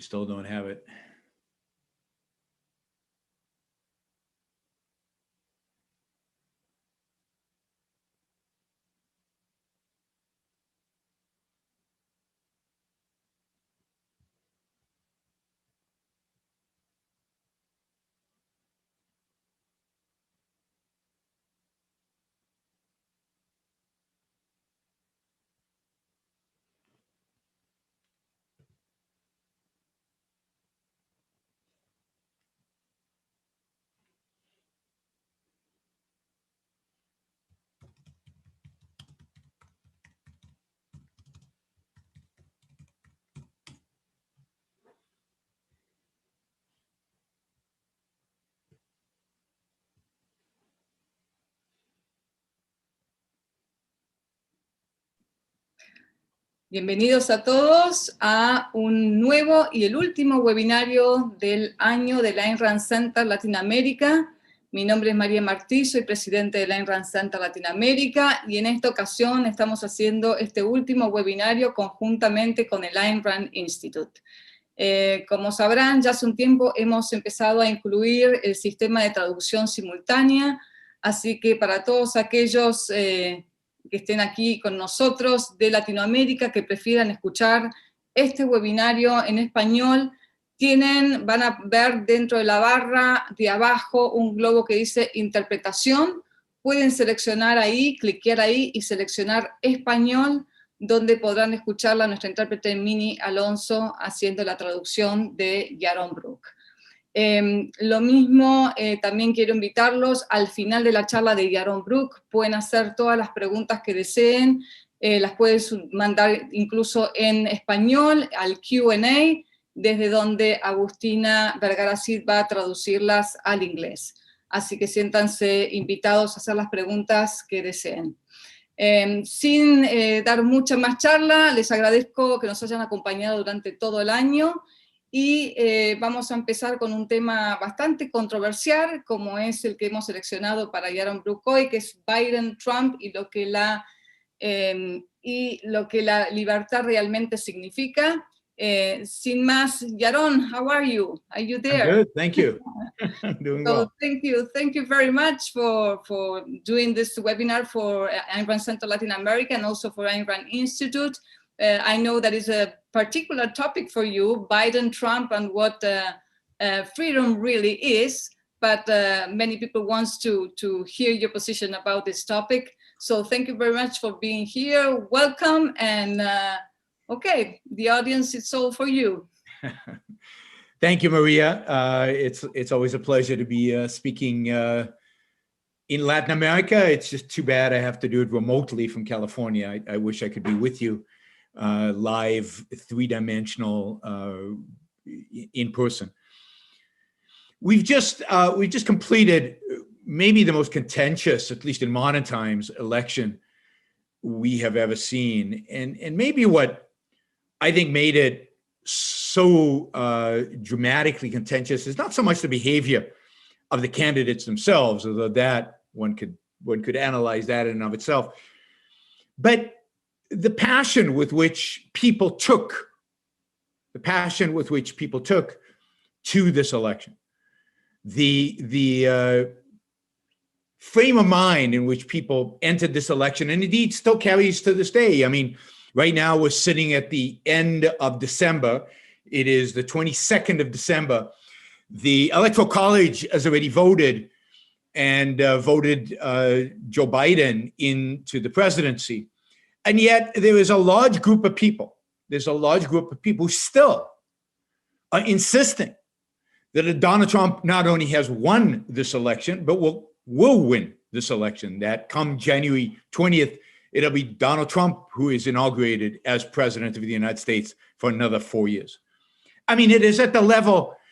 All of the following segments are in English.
We still don't have it. Bienvenidos a todos a un nuevo y el último webinario del año del Ayn Rand Center Latinoamérica. Mi nombre es María Martí, soy presidente del Ayn Rand Center Latinoamérica y en esta ocasión estamos haciendo este último webinario conjuntamente con el Ayn Rand Institute. Como sabrán, ya hace un tiempo hemos empezado a incluir el sistema de traducción simultánea, así que para todos aquellos que estén aquí con nosotros de Latinoamérica, que prefieran escuchar este webinario en español, van a ver dentro de la barra de abajo un globo que dice interpretación. Pueden seleccionar ahí, cliquear ahí y seleccionar español, donde podrán escucharla nuestra intérprete Mini Alonso haciendo la traducción de Yaron Brook. Lo mismo, también quiero invitarlos al final de la charla de Yaron Brook, pueden hacer todas las preguntas que deseen, las puedes mandar incluso en español al Q&A, desde donde Agustina Vergara Cid va a traducirlas al inglés. Así que siéntanse invitados a hacer las preguntas que deseen. Sin dar mucha más charla, les agradezco que nos hayan acompañado durante todo el año, y vamos a empezar con un tema bastante controversial, como es el que hemos seleccionado para Yaron Brook hoy, que es Biden, Trump y lo que la libertad realmente significa. Sin más, Yaron, how are you? Are you there? I'm good, thank you. Doing well. Thank you very much for doing this webinar for Ayn Rand Center Latin America and also for Ayn Rand Institute. I know that is a particular topic for you, Biden, Trump, and what freedom really is, but many people want to hear your position about this topic. So thank you very much for being here. Welcome, and okay, the audience, it's all for you. Thank you, Maria. It's always a pleasure to be speaking in Latin America. It's just too bad I have to do it remotely from California. I wish I could be with you live, three-dimensional, in person. We've just completed maybe the most contentious, at least in modern times, election we have ever seen, and maybe what I think made it so dramatically contentious is not so much the behavior of the candidates themselves, although that one could analyze that in and of itself, but the passion with which people took to this election, the frame of mind in which people entered this election, and indeed still carries to this day. I mean, right now we're sitting at the end of December. It is the 22nd of December. The Electoral College has already voted and voted Joe Biden into the presidency. And yet there is a large group of people, who still are insisting that Donald Trump not only has won this election, but will win this election, that come January 20th, it'll be Donald Trump who is inaugurated as president of the United States for another 4 years. I mean, it is at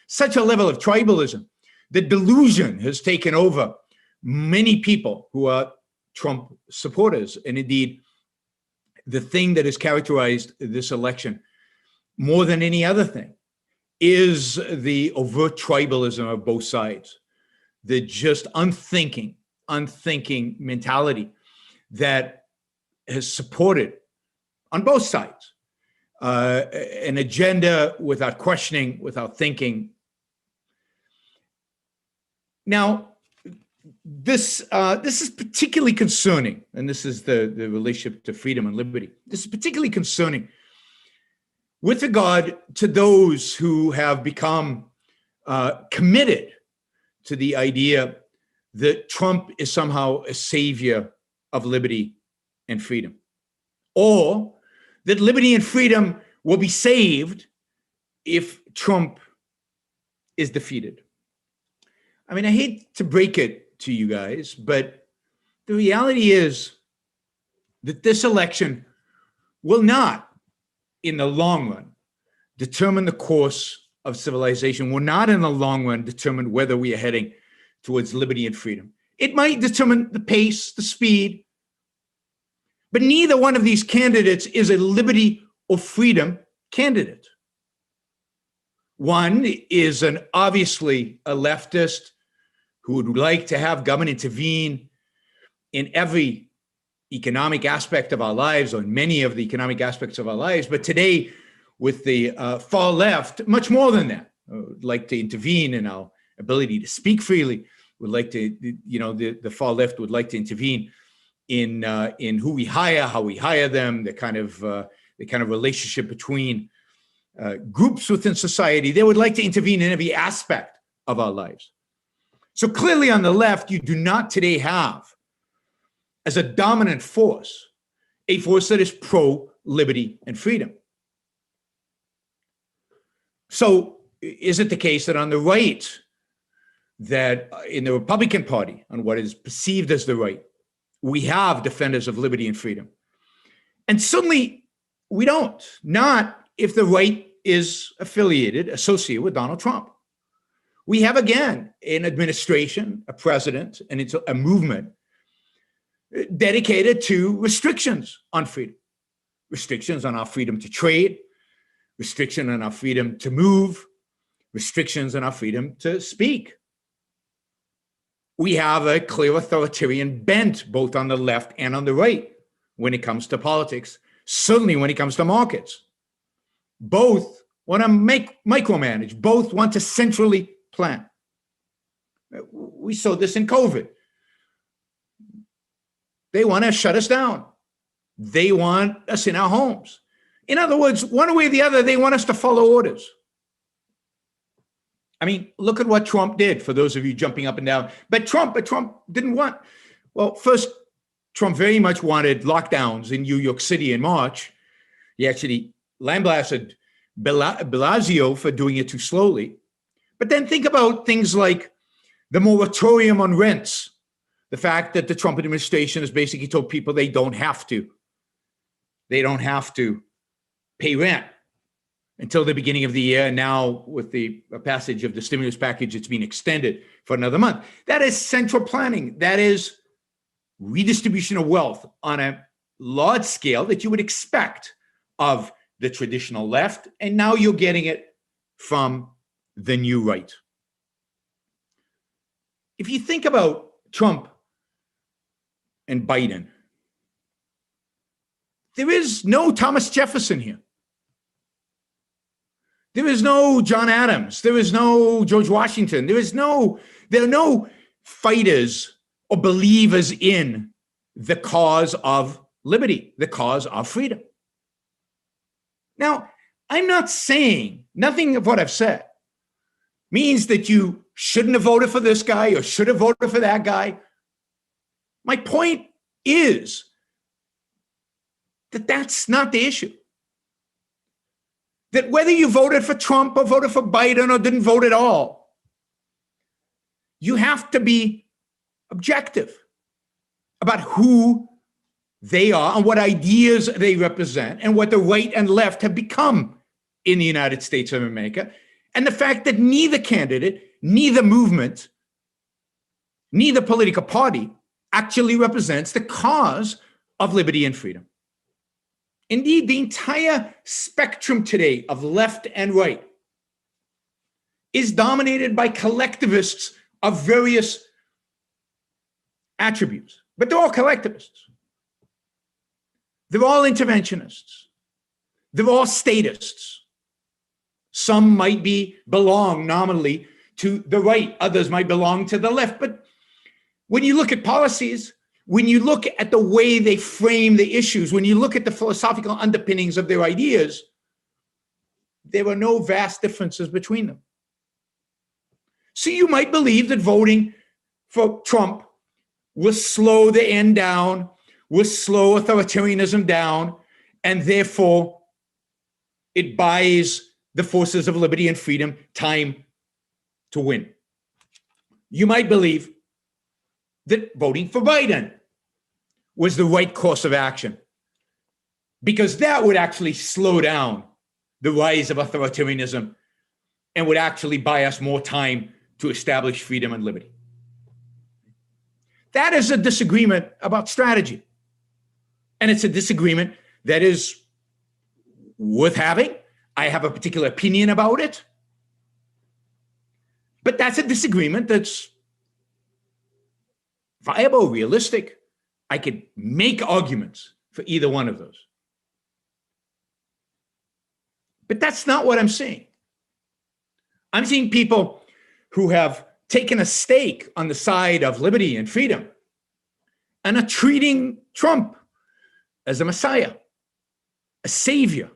such a level of tribalism. The delusion has taken over many people who are Trump supporters. And indeed, the thing that has characterized this election more than any other thing is the overt tribalism of both sides, the just unthinking mentality that has supported on both sides an agenda without questioning, without thinking. Now, this is particularly concerning, and this is the relationship to freedom and liberty. This is particularly concerning with regard to those who have become committed to the idea that Trump is somehow a savior of liberty and freedom, or that liberty and freedom will be saved if Trump is defeated. I mean, I hate to break it to you guys, but the reality is that this election will not, in the long run, determine the course of civilization, will not in the long run determine whether we are heading towards liberty and freedom. It might determine the pace, the speed, but neither one of these candidates is a liberty or freedom candidate. One is obviously a leftist who would like to have government intervene in every economic aspect of our lives, or in many of the economic aspects of our lives. But today, with the far left, much more than that, would like to intervene in our ability to speak freely, would like to, the far left would like to intervene in who we hire, how we hire them, the kind of relationship between groups within society. They would like to intervene in every aspect of our lives. So clearly on the left, you do not today have, as a dominant force, a force that is pro-liberty and freedom. So is it the case that on the right, that in the Republican Party, on what is perceived as the right, we have defenders of liberty and freedom? And certainly we don't, not if the right is associated with Donald Trump. We have, again, an administration, a president, and it's a movement dedicated to restrictions on freedom, restrictions on our freedom to trade, restriction on our freedom to move, restrictions on our freedom to speak. We have a clear authoritarian bent both on the left and on the right when it comes to politics, certainly when it comes to markets. Both want to micromanage, both want to centrally plan. We saw this in COVID. They want to shut us down. They want us in our homes. In other words, one way or the other, they want us to follow orders. I mean, look at what Trump did, for those of you jumping up and down. But Trump didn't want, well, first, Trump very much wanted lockdowns in New York City in March. He actually lambasted Blasio for doing it too slowly. But then think about things like the moratorium on rents, the fact that the Trump administration has basically told people they don't have to pay rent until the beginning of the year. And now with the passage of the stimulus package, it's been extended for another month. That is central planning. That is redistribution of wealth on a large scale that you would expect of the traditional left. And now you're getting it from the new right. If you think about Trump and Biden, there is no Thomas Jefferson here. There is no John Adams. There is no George Washington. There are no fighters or believers in the cause of liberty, the cause of freedom. Now, I'm not saying, nothing of what I've said means that you shouldn't have voted for this guy or should have voted for that guy. My point is that that's not the issue. That whether you voted for Trump or voted for Biden or didn't vote at all, you have to be objective about who they are and what ideas they represent and what the right and left have become in the United States of America. And the fact that neither candidate, neither movement, neither political party actually represents the cause of liberty and freedom. Indeed, the entire spectrum today of left and right is dominated by collectivists of various attributes, but they're all collectivists. They're all interventionists. They're all statists. Some might belong nominally to the right, others might belong to the left. But when you look at policies, when you look at the way they frame the issues, when you look at the philosophical underpinnings of their ideas, there are no vast differences between them. So you might believe that voting for Trump will slow the end down, will slow authoritarianism down, and therefore it buys the forces of liberty and freedom time to win. You might believe that voting for Biden was the right course of action, because that would actually slow down the rise of authoritarianism and would actually buy us more time to establish freedom and liberty. That is a disagreement about strategy. And it's a disagreement that is worth having. I have a particular opinion about it. But that's a disagreement that's viable, realistic. I could make arguments for either one of those. But that's not what I'm saying. I'm seeing people who have taken a stake on the side of liberty and freedom and are treating Trump as a messiah, a savior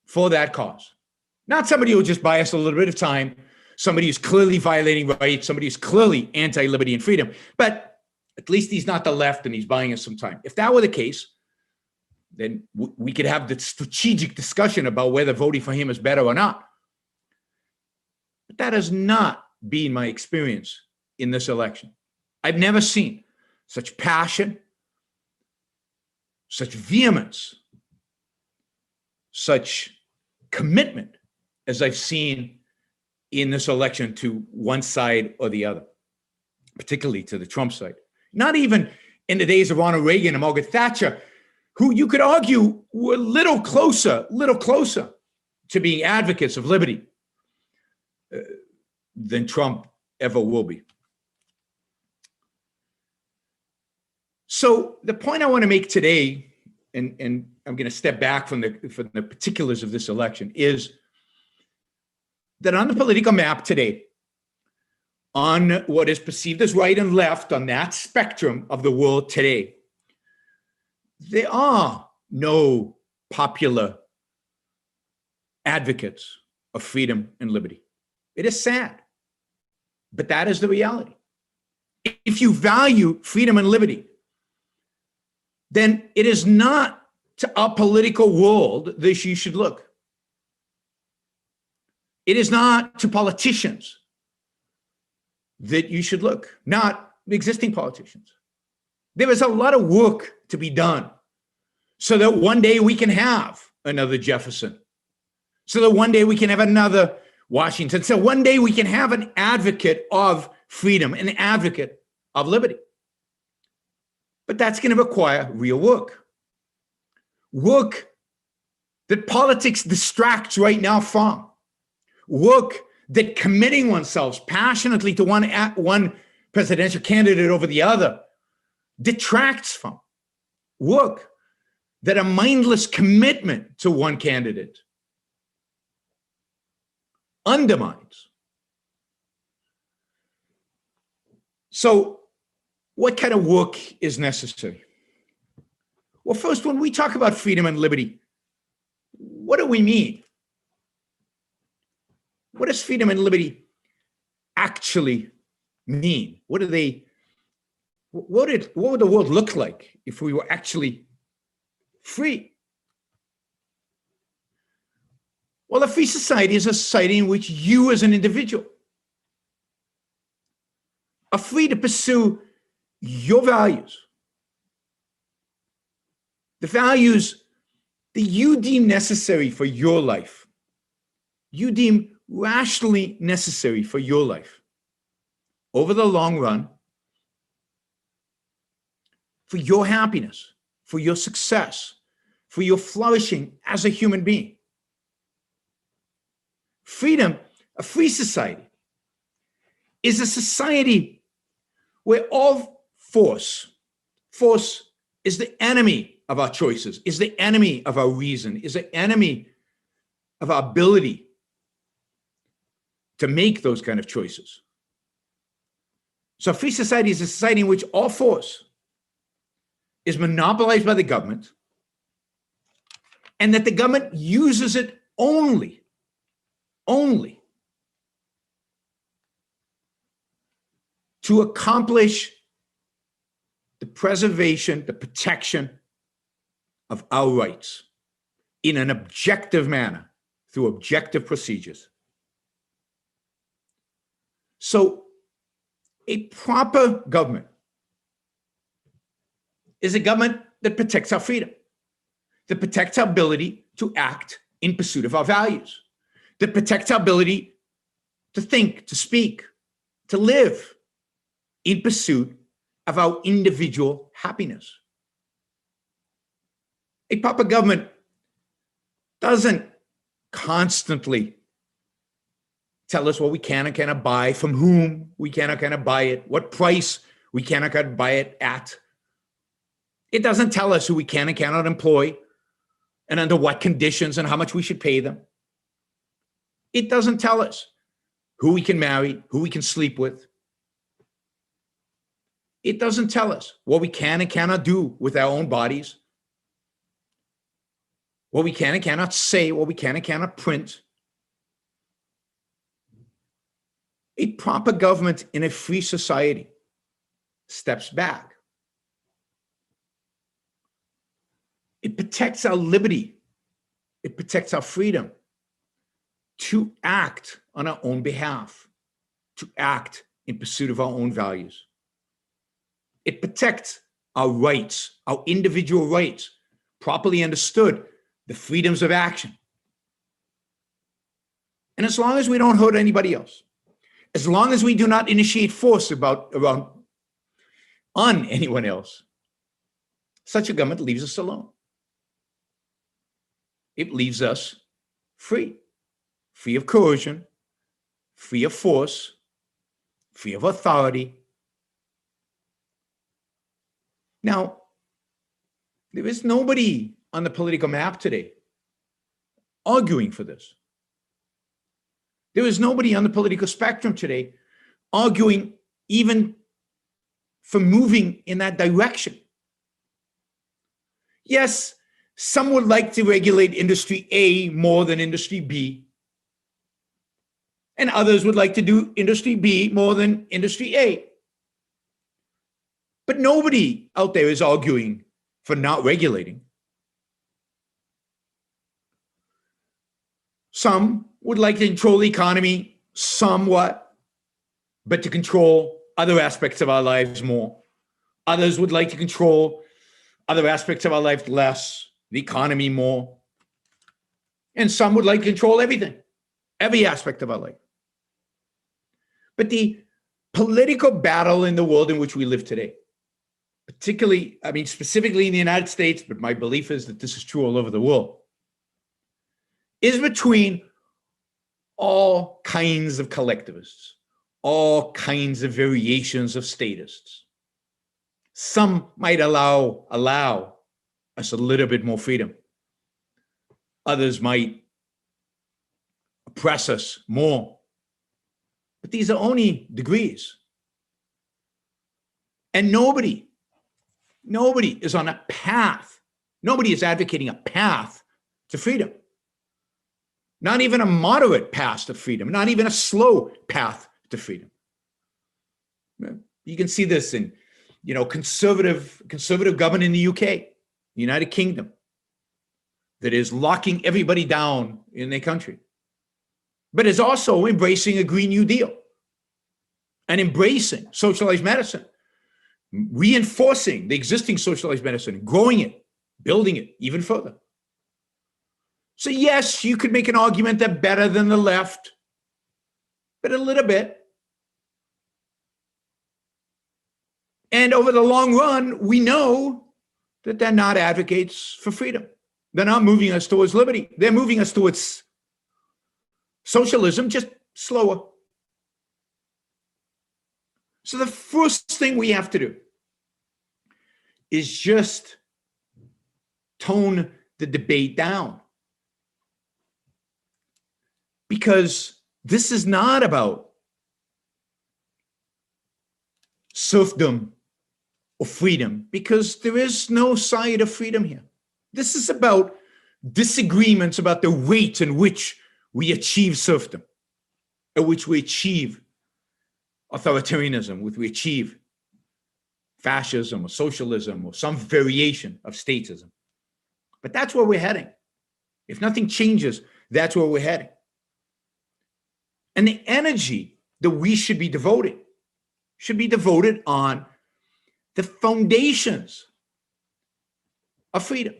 for that cause. Not somebody who will just buy us a little bit of time, somebody who's clearly violating rights, somebody who's clearly anti-liberty and freedom, but at least he's not the left and he's buying us some time. If that were the case, then we could have the strategic discussion about whether voting for him is better or not. But that has not been my experience in this election. I've never seen such passion, such vehemence, such commitment as I've seen in this election to one side or the other, particularly to the Trump side. Not even in the days of Ronald Reagan and Margaret Thatcher, who you could argue were a little closer to being advocates of liberty than Trump ever will be. So the point I want to make today, and I'm going to step back from the particulars of this election, is that on the political map today, on what is perceived as right and left on that spectrum of the world today, there are no popular advocates of freedom and liberty. It is sad, but that is the reality. If you value freedom and liberty, then it is not to our political world that you should look. It is not to politicians that you should look, not existing politicians. There is a lot of work to be done so that one day we can have another Jefferson, so that one day we can have another Washington, so one day we can have an advocate of freedom, an advocate of liberty. But that's going to require real work. Work that politics distracts right now from. Work that committing oneself passionately to one presidential candidate over the other detracts from. Work that a mindless commitment to one candidate undermines. So what kind of work is necessary? Well, first, when we talk about freedom and liberty, what do we mean? What does freedom and liberty actually mean? What would the world look like if we were actually free? Well, a free society is a society in which you as an individual are free to pursue your values, the values that you deem necessary for your life, you deem rationally necessary for your life over the long run, for your happiness, for your success, for your flourishing as a human being. Freedom, a free society, is a society where all force is the enemy of our choices, is the enemy of our reason, is the enemy of our ability to make those kind of choices. So a free society is a society in which all force is monopolized by the government, and that the government uses it only to accomplish the preservation, the protection of our rights in an objective manner through objective procedures. So a proper government is a government that protects our freedom, that protects our ability to act in pursuit of our values, that protects our ability to think, to speak, to live in pursuit of our individual happiness. A proper government doesn't constantly tell us what we can and cannot buy, from whom we can or cannot buy it, what price we can or cannot buy it at. It doesn't tell us who we can and cannot employ and under what conditions and how much we should pay them. It doesn't tell us who we can marry, who we can sleep with. It doesn't tell us what we can and cannot do with our own bodies, what we can and cannot say, what we can and cannot print. A proper government in a free society steps back. It protects our liberty. It protects our freedom to act on our own behalf, to act in pursuit of our own values. It protects our rights, our individual rights, properly understood, the freedoms of action. And as long as we don't hurt anybody else, as long as we do not initiate force on anyone else, such a government leaves us alone. It leaves us free of coercion, free of force, free of authority. Now, there is nobody on the political map today arguing for this. There is nobody on the political spectrum today arguing even for moving in that direction. Yes, some would like to regulate industry A more than industry B, and others would like to do industry B more than industry A. But nobody out there is arguing for not regulating. Some would like to control the economy somewhat, but to control other aspects of our lives more. Others would like to control other aspects of our life less, the economy more. And some would like to control everything, every aspect of our life. But the political battle in the world in which we live today, particularly, specifically in the United States, but my belief is that this is true all over the world, is between all kinds of collectivists, all kinds of variations of statists. Some might allow us a little bit more freedom. Others might oppress us more. But these are only degrees. And nobody is on a path. Nobody is advocating a path to freedom. Not even a moderate path to freedom, not even a slow path to freedom. You can see this in, conservative government in the UK, the United Kingdom, that is locking everybody down in their country, but is also embracing a Green New Deal and embracing socialized medicine, reinforcing the existing socialized medicine, growing it, building it even further. So yes, you could make an argument that better than the left, but a little bit. And over the long run, we know that they're not advocates for freedom. They're not moving us towards liberty. They're moving us towards socialism, just slower. So the first thing we have to do is just tone the debate down. Because this is not about serfdom or freedom, because there is no side of freedom here. This is about disagreements about the rate in which we achieve serfdom, at which we achieve authoritarianism, which we achieve fascism or socialism or some variation of statism. But that's where we're heading. If nothing changes, that's where we're heading. And the energy that we should be devoted on the foundations of freedom.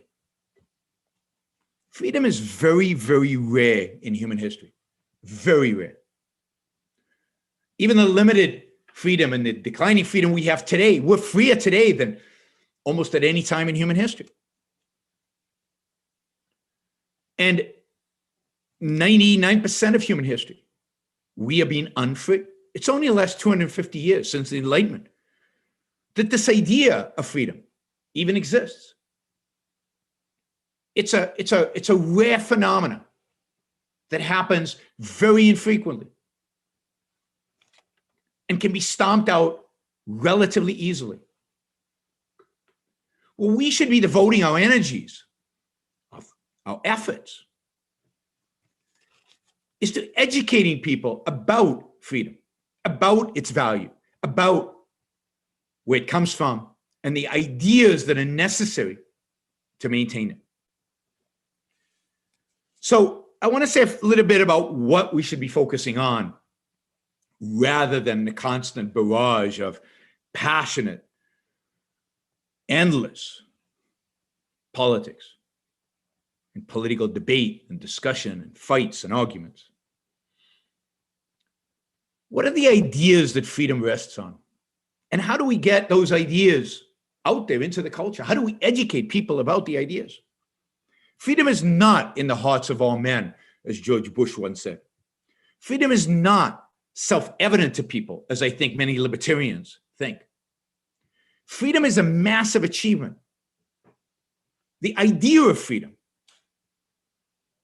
Freedom is very, very rare in human history. Very rare. Even the limited freedom and the declining freedom we have today, we're freer today than almost at any time in human history. And 99% of human history, we are being unfree. It's only the last 250 years since the Enlightenment that this idea of freedom even exists. It's a rare phenomenon that happens very infrequently and can be stomped out relatively easily. Well, we should be devoting our energies, our efforts, is to educating people about freedom, about its value, about where it comes from, and the ideas that are necessary to maintain it. So I want to say a little bit about what we should be focusing on rather than the constant barrage of passionate, endless politics and political debate and discussion and fights and arguments. What are the ideas that freedom rests on? And how do we get those ideas out there into the culture? How do we educate people about the ideas? Freedom is not in the hearts of all men, as George Bush once said. Freedom is not self-evident to people, as I think many libertarians think. Freedom is a massive achievement. The idea of freedom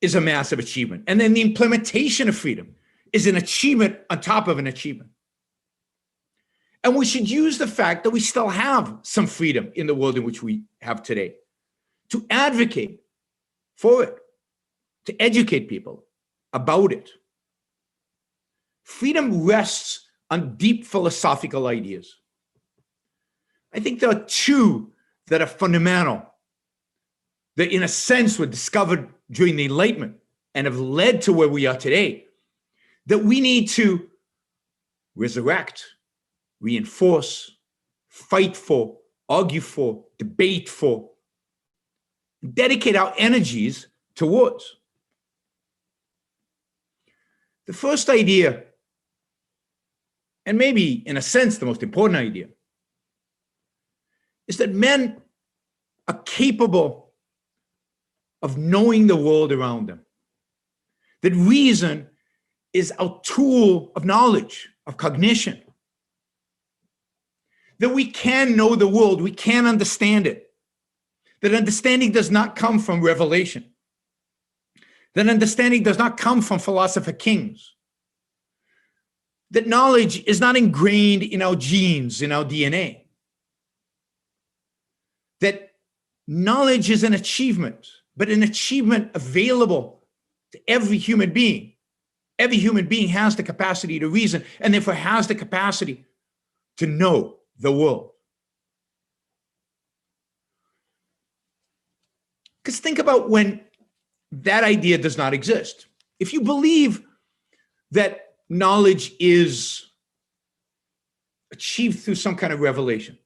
is a massive achievement. And then the implementation of freedom is an achievement on top of an achievement. And we should use the fact that we still have some freedom in the world in which we have today to advocate for it, to educate people about it. Freedom rests on deep philosophical ideas. I think there are two that are fundamental, that in a sense were discovered during the Enlightenment and have led to where we are today, that we need to resurrect, reinforce, fight for, argue for, debate for, dedicate our energies towards. The first idea, and maybe in a sense the most important idea, is that men are capable of knowing the world around them. That reason is our tool of knowledge, of cognition. That we can know the world, we can understand it. That understanding does not come from revelation. That understanding does not come from philosopher kings. That knowledge is not ingrained in our genes, in our DNA. That knowledge is an achievement, but an achievement available to every human being. Every human being has the capacity to reason and therefore has the capacity to know the world. Because think about when that idea does not exist. If you believe that knowledge is achieved through some kind of revelation,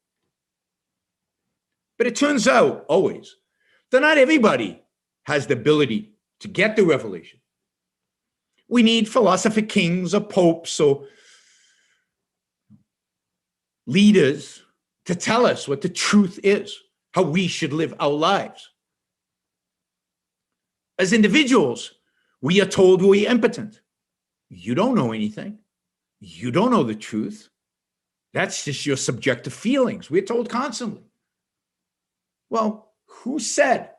but it turns out always that not everybody has the ability to get the revelation. We need philosopher kings or popes or leaders to tell us what the truth is, how we should live our lives. As individuals, we are told we're impotent. You don't know anything. You don't know the truth. That's just your subjective feelings. We're told constantly. Well, who said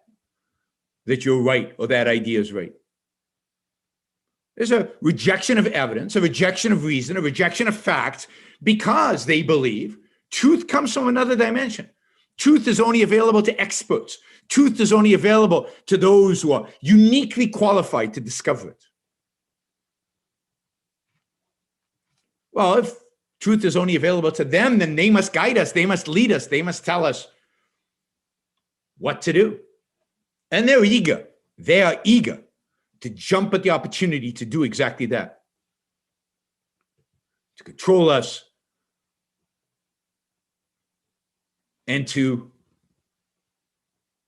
that you're right or that idea is right. There's a rejection of evidence, a rejection of reason, a rejection of facts, because they believe truth comes from another dimension. Truth is only available to experts. Truth is only available to those who are uniquely qualified to discover it. Well, if truth is only available to them, then they must guide us, they must lead us, they must tell us what to do. And they're eager. They are eager to jump at the opportunity to do exactly that. To control us and to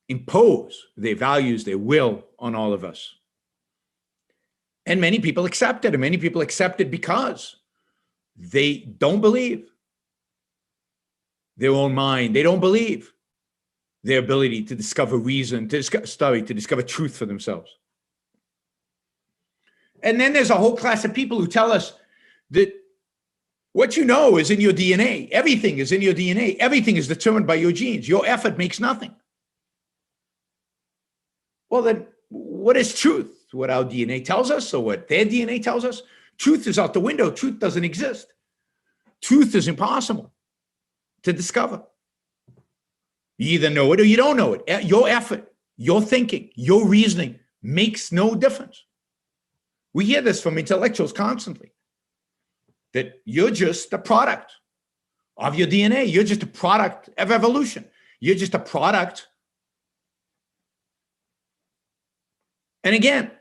impose their values, their will on all of us. And many people accept it, and many people accept it because they don't believe their own mind. They don't believe their ability to discover reason, to discover truth for themselves. And then there's a whole class of people who tell us that what you know is in your DNA. Everything is in your DNA. Everything is determined by your genes. Your effort makes nothing. Well, then what is truth? What our DNA tells us or what their DNA tells us? Truth is out the window. Truth doesn't exist. Truth is impossible to discover. You either know it or you don't know it. Your effort, your thinking, your reasoning makes no difference. We hear this from intellectuals constantly, that you're just a product of your DNA. You're just a product of evolution. You're just a product. And again,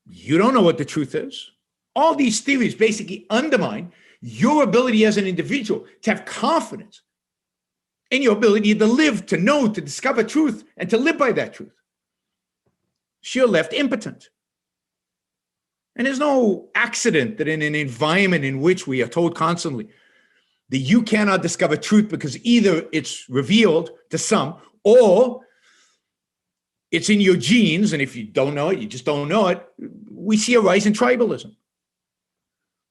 you don't know what the truth is. All these theories basically undermine your ability as an individual to have confidence in your ability to live, to know, to discover truth, and to live by that truth. So you're left impotent. And there's no accident that in an environment in which we are told constantly that you cannot discover truth because either it's revealed to some or it's in your genes, and if you don't know it, you just don't know it. We see a rise in tribalism.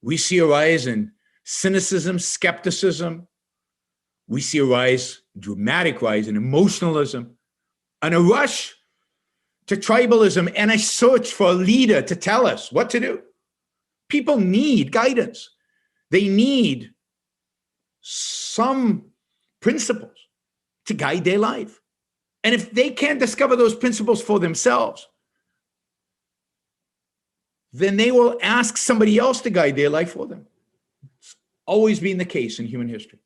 We see a rise in cynicism, skepticism. We see a dramatic rise in emotionalism, and a rush to tribalism and a search for a leader to tell us what to do. People need guidance. They need some principles to guide their life. And if they can't discover those principles for themselves, then they will ask somebody else to guide their life for them. It's always been the case in human history.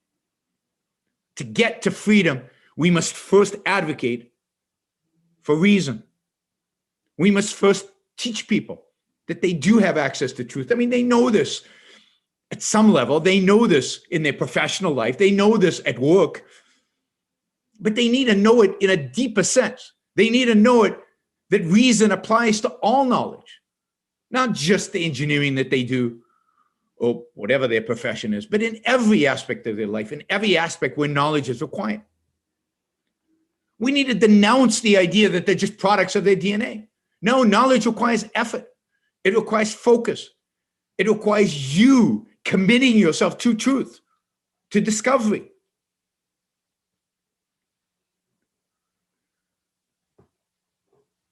To get to freedom, we must first advocate for reason. We must first teach people that they do have access to truth. I mean, they know this at some level. They know this in their professional life. They know this at work. But they need to know it in a deeper sense. They need to know it that reason applies to all knowledge, not just the engineering that they do or whatever their profession is, but in every aspect of their life, in every aspect where knowledge is required. We need to denounce the idea that they're just products of their DNA. No, knowledge requires effort. It requires focus. It requires you committing yourself to truth, to discovery.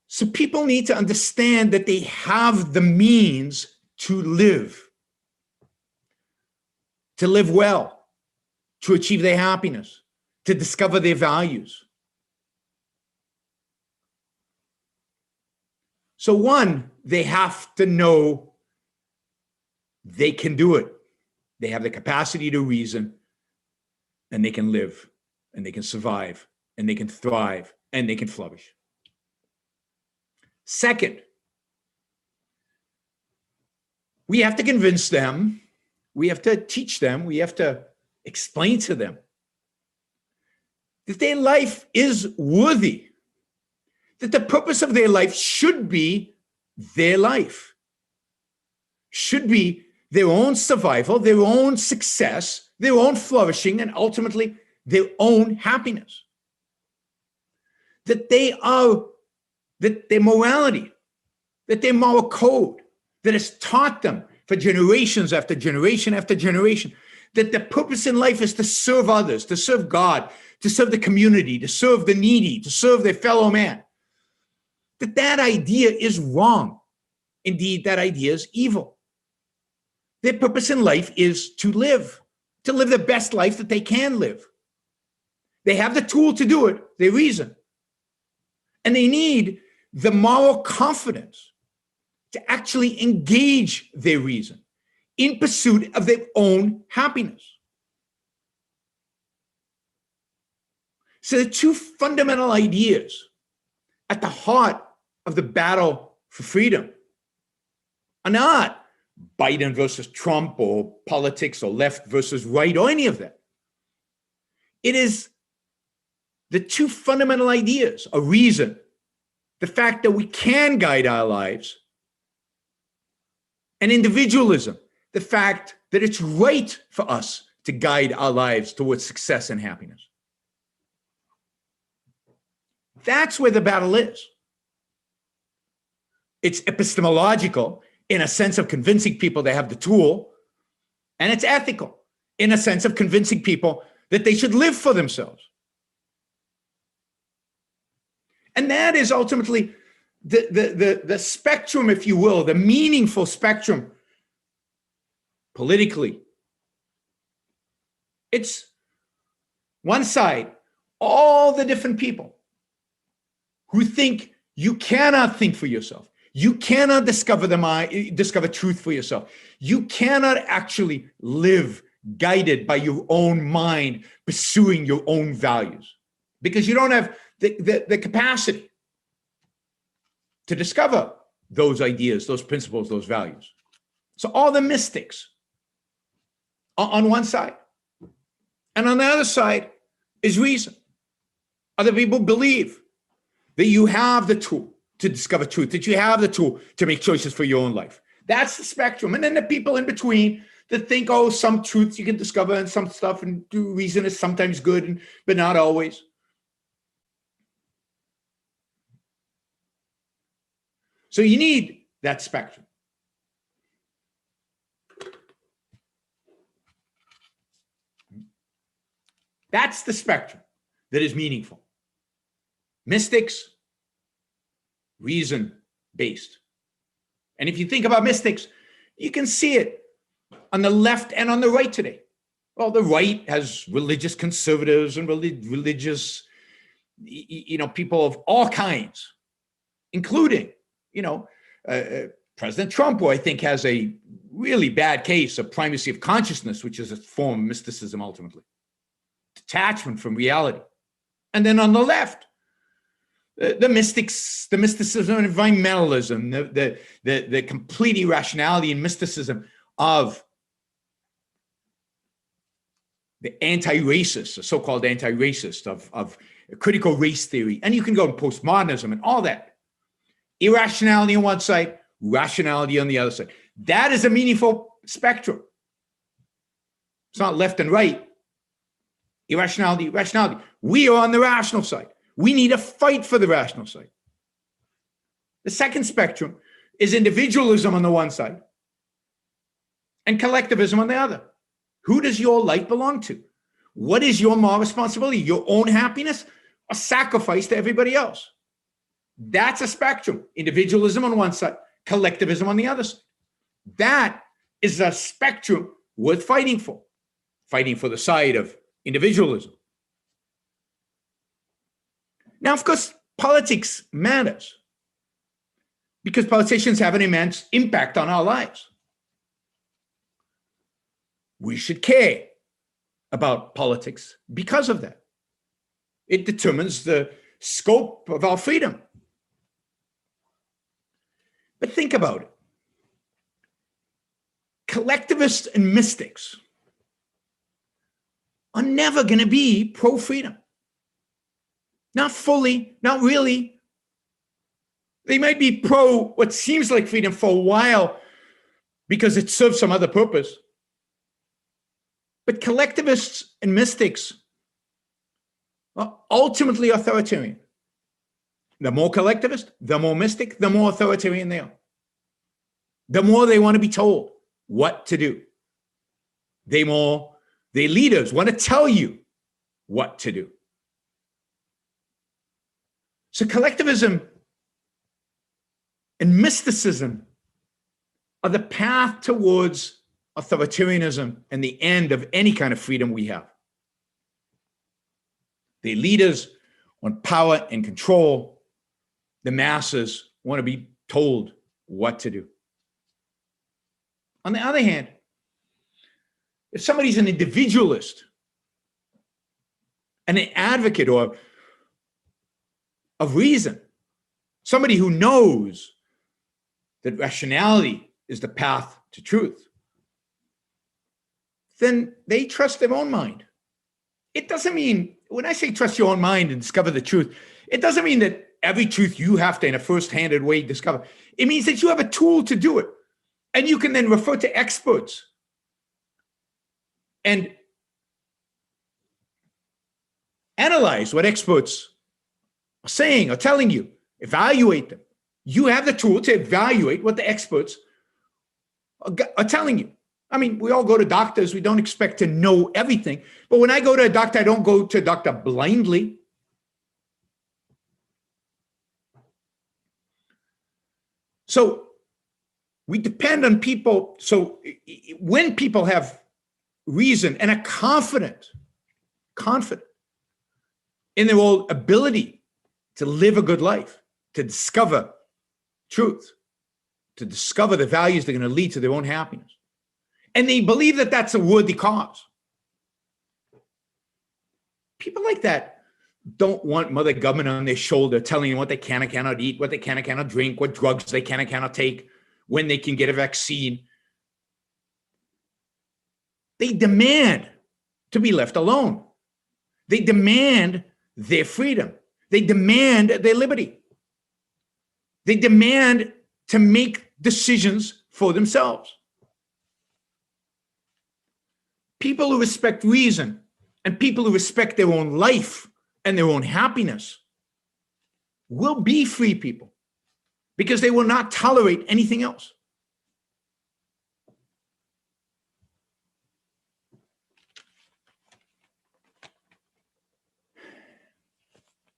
So people need to understand that they have the means to live well, to achieve their happiness, to discover their values. So one, they have to know they can do it. They have the capacity to reason, and they can live, and they can survive, and they can thrive, and they can flourish. Second, we have to convince them, we have to teach them, we have to explain to them that their life is worthy, that the purpose of their life should be their life, should be their own survival, their own success, their own flourishing, and ultimately their own happiness. That their morality, that their moral code that has taught them for generations after generation after generation, that the purpose in life is to serve others, to serve God, to serve the community, to serve the needy, to serve their fellow man, that that idea is wrong. Indeed, that idea is evil. Their purpose in life is to live the best life that they can live. They have the tool to do it, they reason. And they need the moral confidence to actually engage their reason in pursuit of their own happiness. So the two fundamental ideas at the heart of the battle for freedom are not Biden versus Trump or politics or left versus right or any of that. It is the two fundamental ideas, a reason, the fact that we can guide our lives, and individualism, the fact that it's right for us to guide our lives towards success and happiness. That's where the battle is. It's epistemological in a sense of convincing people they have the tool, and it's ethical in a sense of convincing people that they should live for themselves. And that is ultimately the spectrum, if you will, the meaningful spectrum politically. It's one side, all the different people who think you cannot think for yourself. You cannot discover truth for yourself. You cannot actually live guided by your own mind, pursuing your own values, because you don't have the capacity to discover those ideas, those principles, those values. So all the mystics are on one side. And on the other side is reason. Other people believe that you have the tool to discover truth, that you have the tool to make choices for your own life. That's the spectrum. And then the people in between that think, oh, some truths you can discover and some stuff, and reason is sometimes good, but not always. So you need that spectrum. That's the spectrum that is meaningful. Mystics, reason-based. And if you think about mystics, you can see it on the left and on the right today. Well, the right has religious conservatives and religious, people of all kinds, including, President Trump, who I think has a really bad case of primacy of consciousness, which is a form of mysticism ultimately. Detachment from reality. And then on the left, the mystics, the mysticism and environmentalism, the complete irrationality and mysticism of the anti-racist, the so-called anti-racist of critical race theory. And you can go to postmodernism and all that. Irrationality on one side, rationality on the other side. That is a meaningful spectrum. It's not left and right. Irrationality, rationality. We are on the rational side. We need to fight for the rational side. The second spectrum is individualism on the one side and collectivism on the other. Who does your life belong to? What is your moral responsibility? Your own happiness or sacrifice to everybody else? That's a spectrum. Individualism on one side, collectivism on the other side. That is a spectrum worth fighting for. Fighting for the side of individualism. Now, of course, politics matters because politicians have an immense impact on our lives. We should care about politics because of that. It determines the scope of our freedom. But think about it. Collectivists and mystics are never going to be pro-freedom. Not fully, not really. They might be pro what seems like freedom for a while because it serves some other purpose. But collectivists and mystics are ultimately authoritarian. The more collectivist, the more mystic, the more authoritarian they are. The more they want to be told what to do. Their leaders want to tell you what to do. So collectivism and mysticism are the path towards authoritarianism and the end of any kind of freedom we have. The leaders want power and control. The masses want to be told what to do. On the other hand, if somebody's an individualist and an advocate or of reason, somebody who knows that rationality is the path to truth, then they trust their own mind. It doesn't mean, when I say trust your own mind and discover the truth, it doesn't mean that every truth you have to, in a first-handed way, discover. It means that you have a tool to do it. And you can then refer to experts and analyze what experts are saying or telling you, evaluate them. You have the tool to evaluate what the experts are telling you. I mean, we all go to doctors. We don't expect to know everything. But when I go to a doctor, I don't go to a doctor blindly. So we depend on people. So when people have reason and are confident in their own ability to live a good life, to discover truth, to discover the values that are going to lead to their own happiness, and they believe that that's a worthy cause, people like that don't want mother government on their shoulder telling them what they can and cannot eat, what they can and cannot drink, what drugs they can and cannot take, when they can get a vaccine. They demand to be left alone. They demand their freedom. They demand their liberty. They demand to make decisions for themselves. People who respect reason and people who respect their own life and their own happiness will be free people because they will not tolerate anything else.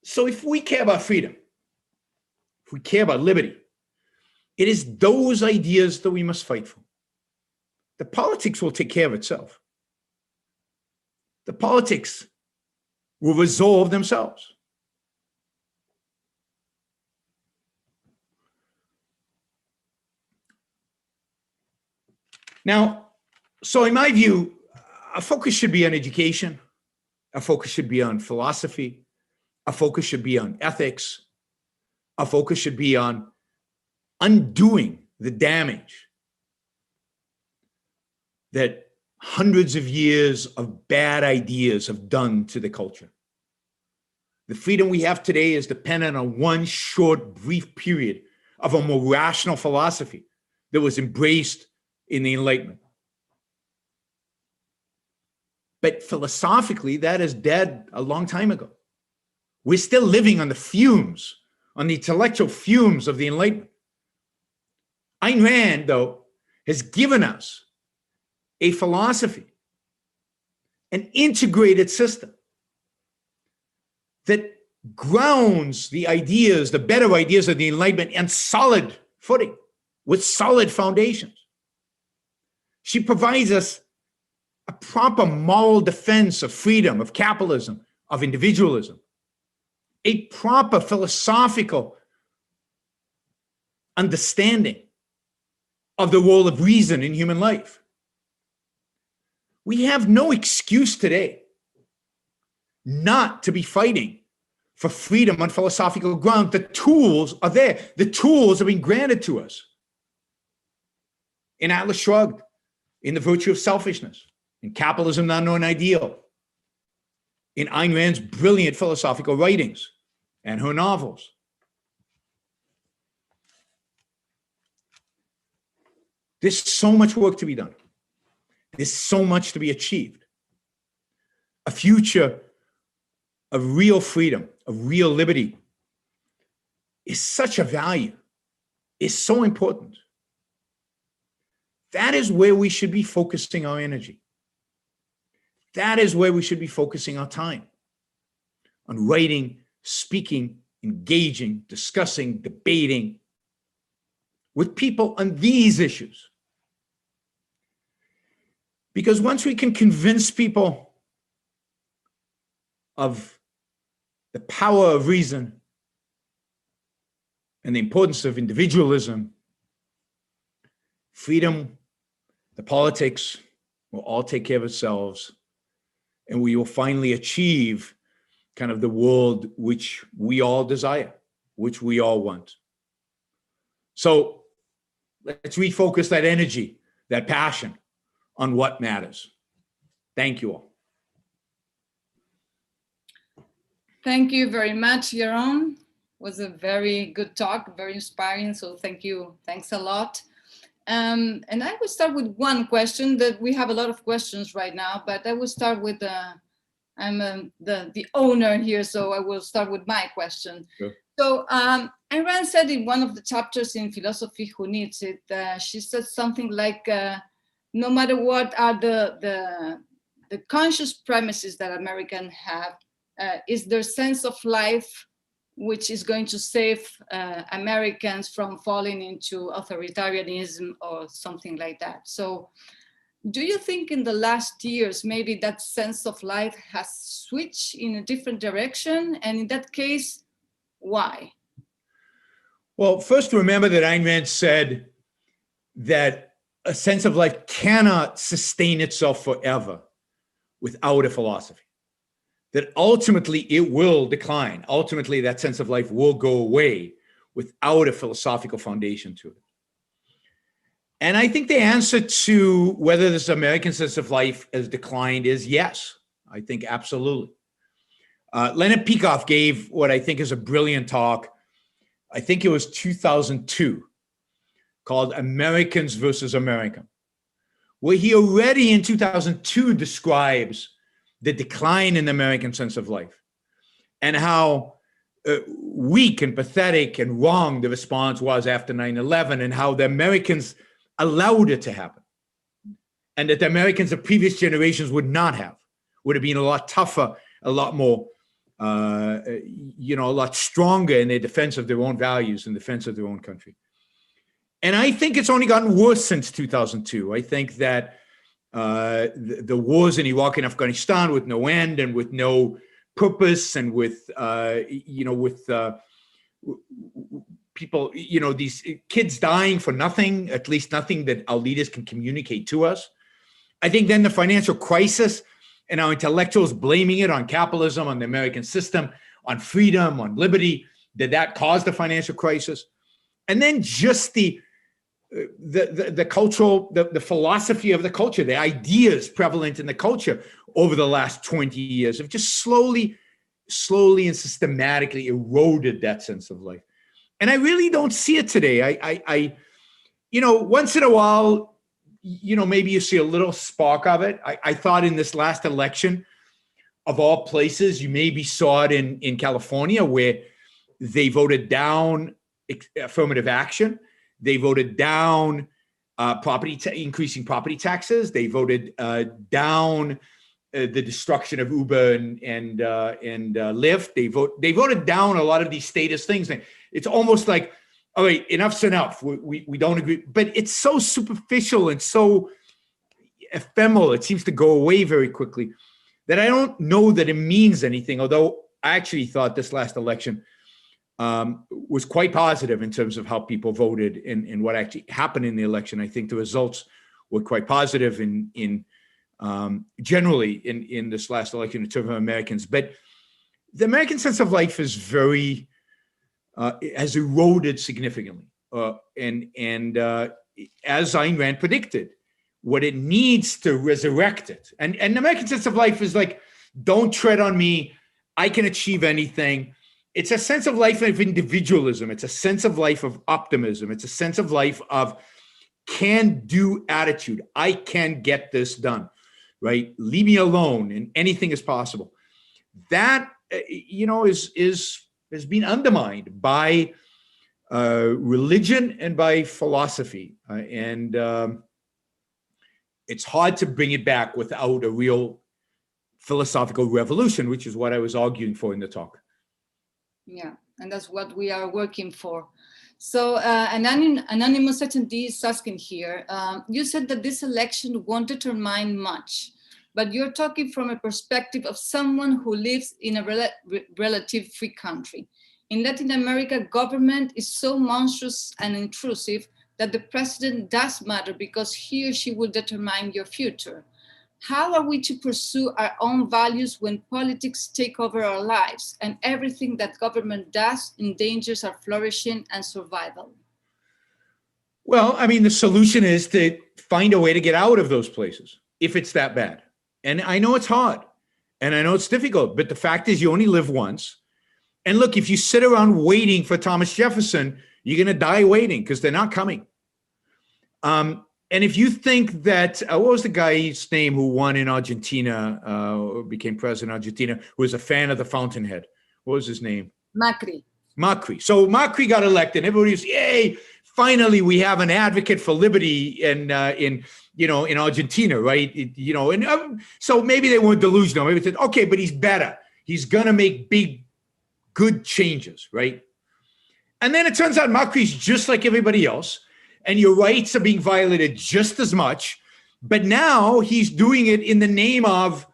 So if we care about freedom, if we care about liberty, it is those ideas that we must fight for. The politics will take care of itself. The politics will resolve themselves. Now, so in my view, our focus should be on education. Our focus should be on philosophy. Our focus should be on ethics. Our focus should be on undoing the damage that hundreds of years of bad ideas have done to the culture. The freedom we have today is dependent on one short, brief period of a more rational philosophy that was embraced in the Enlightenment. But philosophically, that is dead a long time ago. We're still living on the fumes, on the intellectual fumes of the Enlightenment. Ayn Rand, though, has given us a philosophy, an integrated system that grounds the ideas, the better ideas of the Enlightenment on solid footing, with solid foundations. She provides us a proper moral defense of freedom, of capitalism, of individualism, a proper philosophical understanding of the role of reason in human life. We have no excuse today not to be fighting for freedom on philosophical ground. The tools are there. The tools have been granted to us. In Atlas Shrugged, in The Virtue of Selfishness, in Capitalism, Not Known Ideal, in Ayn Rand's brilliant philosophical writings and her novels. There's so much work to be done. There's so much to be achieved. A future of real freedom, of real liberty is such a value, is so important. That is where we should be focusing our energy. That is where we should be focusing our time, on writing, speaking, engaging, discussing, debating, with people on these issues. Because once we can convince people of the power of reason and the importance of individualism, freedom, the politics will all take care of itself, and we will finally achieve kind of the world which we all desire, which we all want. So let's refocus that energy, that passion on what matters. Thank you all. Thank you very much, Yaron. It was a very good talk, very inspiring. So thank you. Thanks a lot. And I will start with one question that we have a lot of questions right now, but I will start with I'm the owner here, so I will start with my question. Sure. So Ayn Rand said in one of the chapters in Philosophy Who Needs It, she said something like, no matter what are the conscious premises that Americans have, is their sense of life which is going to save Americans from falling into authoritarianism or something like that. So do you think in the last years, maybe that sense of life has switched in a different direction? And in that case, why? Well, first remember that Ayn Rand said that a sense of life cannot sustain itself forever without a philosophy. That ultimately it will decline. Ultimately, that sense of life will go away without a philosophical foundation to it. And I think the answer to whether this American sense of life has declined is yes. I think absolutely. Leonard Peikoff gave what I think is a brilliant talk. I think it was 2002, called Americans versus America, where he already in 2002 describes the decline in the American sense of life and how weak and pathetic and wrong the response was after 9/11, and how the Americans allowed it to happen, and that the Americans of previous generations would not have, would have been a lot tougher, a lot more, a lot stronger in their defense of their own values and defense of their own country. And I think it's only gotten worse since 2002. I think that the wars in Iraq and Afghanistan with no end and with no purpose, and with people, these kids dying for nothing, at least nothing that our leaders can communicate to us. I think then the financial crisis and our intellectuals blaming it on capitalism, on the American system, on freedom, on liberty, that caused the financial crisis. And then just the cultural, the philosophy of the culture, the ideas prevalent in the culture over the last 20 years have just slowly and systematically eroded that sense of life. And I really don't see it today. I once in a while, maybe you see a little spark of it. I thought in this last election, of all places, you maybe saw it in California, where they voted down affirmative action. They voted down increasing property taxes. They voted down the destruction of Uber and Lyft. They voted down a lot of these status things. It's almost like, all right, enough's enough. We don't agree. But it's so superficial and so ephemeral. It seems to go away very quickly, that I don't know that it means anything. Although I actually thought this last election was quite positive in terms of how people voted and what actually happened in the election. I think the results were quite positive in generally in this last election in terms of Americans. But the American sense of life is has eroded significantly. And as Ayn Rand predicted, what it needs to resurrect it. And the American sense of life is like, don't tread on me. I can achieve anything. It's a sense of life of individualism. It's a sense of life of optimism. It's a sense of life of can-do attitude. I can get this done, right? Leave me alone, and anything is possible. That, has been undermined by religion and by philosophy. It's hard to bring it back without a real philosophical revolution, which is what I was arguing for in the talk. Yeah, and that's what we are working for. So an anonymous attendee is asking here, you said that this election won't determine much, but you're talking from a perspective of someone who lives in a relative free country. In Latin America, government is so monstrous and intrusive that the president does matter because he or she will determine your future. How are we to pursue our own values when politics take over our lives and everything that government does endangers our flourishing and survival? Well, I mean, the solution is to find a way to get out of those places if it's that bad. And I know it's hard and I know it's difficult, but the fact is you only live once. And look, if you sit around waiting for Thomas Jefferson, you're going to die waiting because they're not coming. And if you think that, what was the guy's name who won in Argentina, became president of Argentina, who was a fan of the fountainhead? What was his name? Macri. Macri. So Macri got elected. Everybody was, yay, finally we have an advocate for liberty in Argentina, right? So maybe they weren't delusional. Maybe they said, okay, but he's better. He's going to make big, good changes, right? And then it turns out Macri's just like everybody else. And your rights are being violated just as much, but now he's doing it in the name of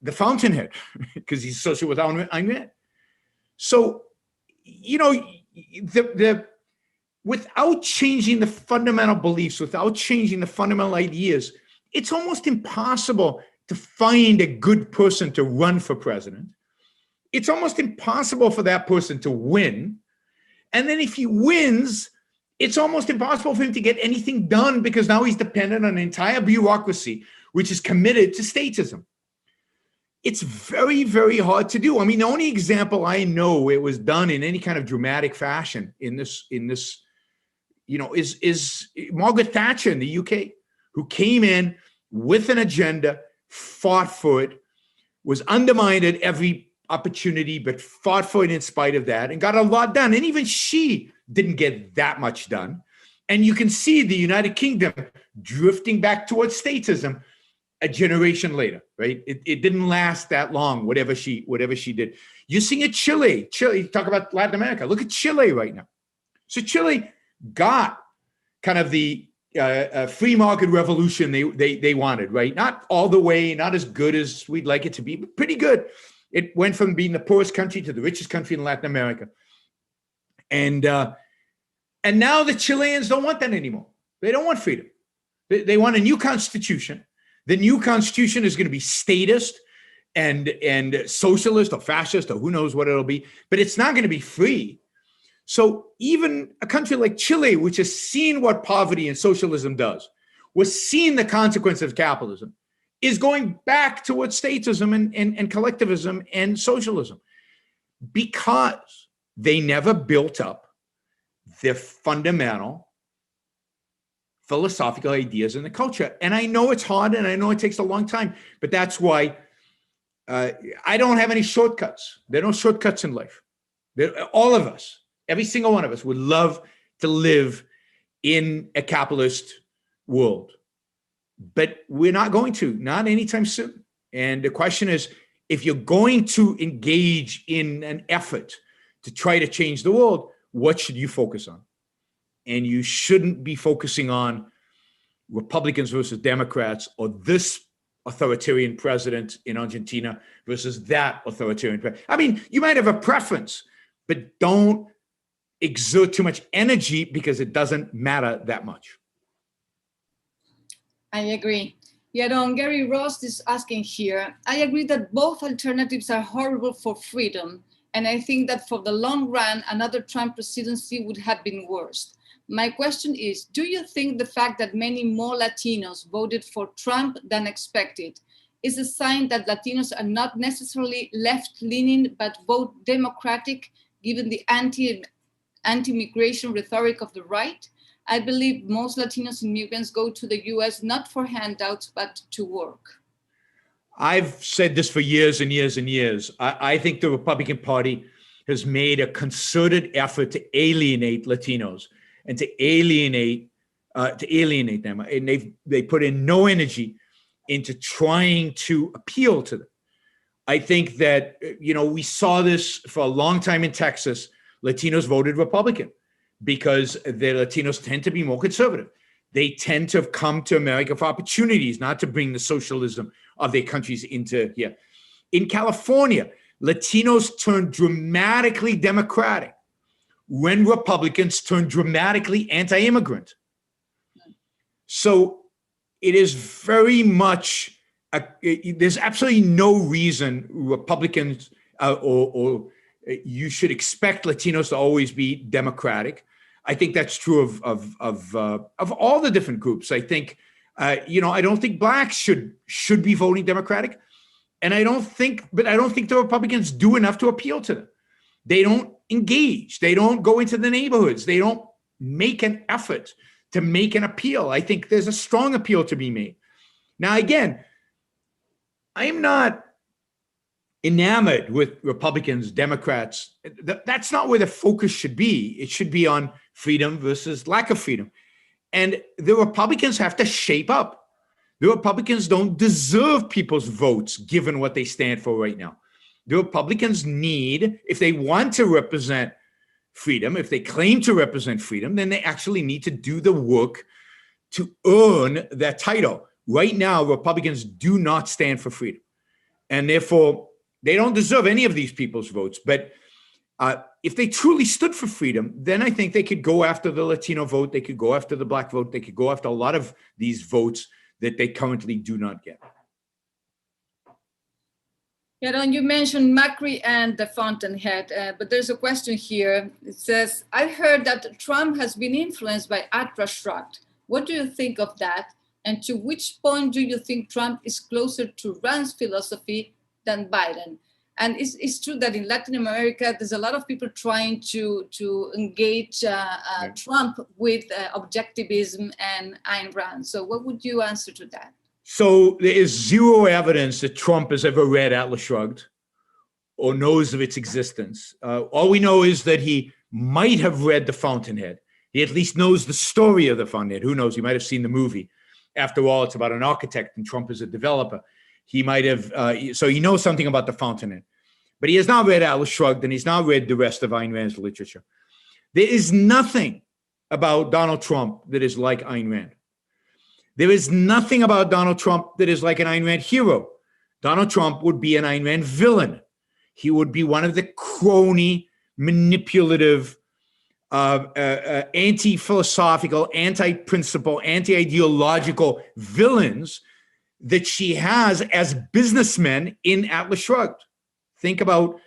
the fountainhead because he's associated with Ayn Rand. So, without changing the fundamental beliefs, without changing the fundamental ideas, it's almost impossible to find a good person to run for president. It's almost impossible for that person to win. And then if he wins, it's almost impossible for him to get anything done because now he's dependent on an entire bureaucracy, which is committed to statism. It's very, very hard to do. I mean, the only example I know it was done in any kind of dramatic fashion in this, is Margaret Thatcher in the UK, who came in with an agenda, fought for it, was undermined at every opportunity, but fought for it in spite of that and got a lot done. And even she didn't get that much done. And you can see the United Kingdom drifting back towards statism a generation later, right? It didn't last that long, whatever she did. You're seeing it Chile, talk about Latin America. Look at Chile right now. So Chile got kind of the free market revolution they wanted, right? Not all the way, not as good as we'd like it to be, but pretty good. It went from being the poorest country to the richest country in Latin America. And now the Chileans don't want that anymore. They don't want freedom. They want a new constitution. The new constitution is going to be statist and socialist or fascist or who knows what it'll be, but it's not going to be free. So even a country like Chile, which has seen what poverty and socialism does, was seeing the consequence of capitalism, is going back towards statism and collectivism and socialism because they never built up their fundamental philosophical ideas in the culture. And I know it's hard and I know it takes a long time, but that's why I don't have any shortcuts. There are no shortcuts in life. All of us, every single one of us would love to live in a capitalist world, but we're not going to, not anytime soon. And the question is, if you're going to engage in an effort to try to change the world, what should you focus on? And you shouldn't be focusing on Republicans versus Democrats or this authoritarian president in Argentina versus that authoritarian president. I mean, you might have a preference, but don't exert too much energy because it doesn't matter that much. I agree. Yaron, Gary Ross is asking here, I agree that both alternatives are horrible for freedom. And I think that for the long run, another Trump presidency would have been worse. My question is, do you think the fact that many more Latinos voted for Trump than expected is a sign that Latinos are not necessarily left-leaning, but vote Democratic, given the anti-immigration rhetoric of the right? I believe most Latinos immigrants go to the US not for handouts, but to work. I've said this for years and years and years. I think the Republican Party has made a concerted effort to alienate Latinos and to alienate them. And they put in no energy into trying to appeal to them. I think that, we saw this for a long time in Texas. Latinos voted Republican because the Latinos tend to be more conservative. They tend to have come to America for opportunities, not to bring the socialism of their countries into here. In California, Latinos turned dramatically Democratic when Republicans turned dramatically anti-immigrant. So it is very much, there's absolutely no reason Republicans or you should expect Latinos to always be Democratic. I think that's true of all the different groups. I think, I don't think blacks should be voting Democratic. And I don't think the Republicans do enough to appeal to them. They don't engage. They don't go into the neighborhoods. They don't make an effort to make an appeal. I think there's a strong appeal to be made. Now, again, I am not enamored with Republicans, Democrats. That's not where the focus should be. It should be on freedom versus lack of freedom. And the Republicans have to shape up. The Republicans don't deserve people's votes given what they stand for right now. The Republicans need, if they want to represent freedom, if they claim to represent freedom, then they actually need to do the work to earn that title. Right now, Republicans do not stand for freedom. And therefore, they don't deserve any of these people's votes. But if they truly stood for freedom, then I think they could go after the Latino vote. They could go after the black vote. They could go after a lot of these votes that they currently do not get. Yaron, you mentioned Macri and the fountainhead, but there's a question here. It says, I heard that Trump has been influenced by Atlas Shrugged. What do you think of that? And to which point do you think Trump is closer to Rand's philosophy than Biden? And it's true that in Latin America, there's a lot of people trying to engage Trump with objectivism and Ayn Rand. So what would you answer to that? So there is zero evidence that Trump has ever read Atlas Shrugged or knows of its existence. All we know is that he might have read The Fountainhead. He at least knows the story of The Fountainhead. Who knows? He might have seen the movie. After all, it's about an architect and Trump is a developer. He might have, so he knows something about The Fountainhead. But he has not read Atlas Shrugged and he's not read the rest of Ayn Rand's literature. There is nothing about Donald Trump that is like Ayn Rand. There is nothing about Donald Trump that is like an Ayn Rand hero. Donald Trump would be an Ayn Rand villain. He would be one of the crony, manipulative, anti-philosophical, anti-principle, anti-ideological villains that she has as businessmen in Atlas Shrugged. Think about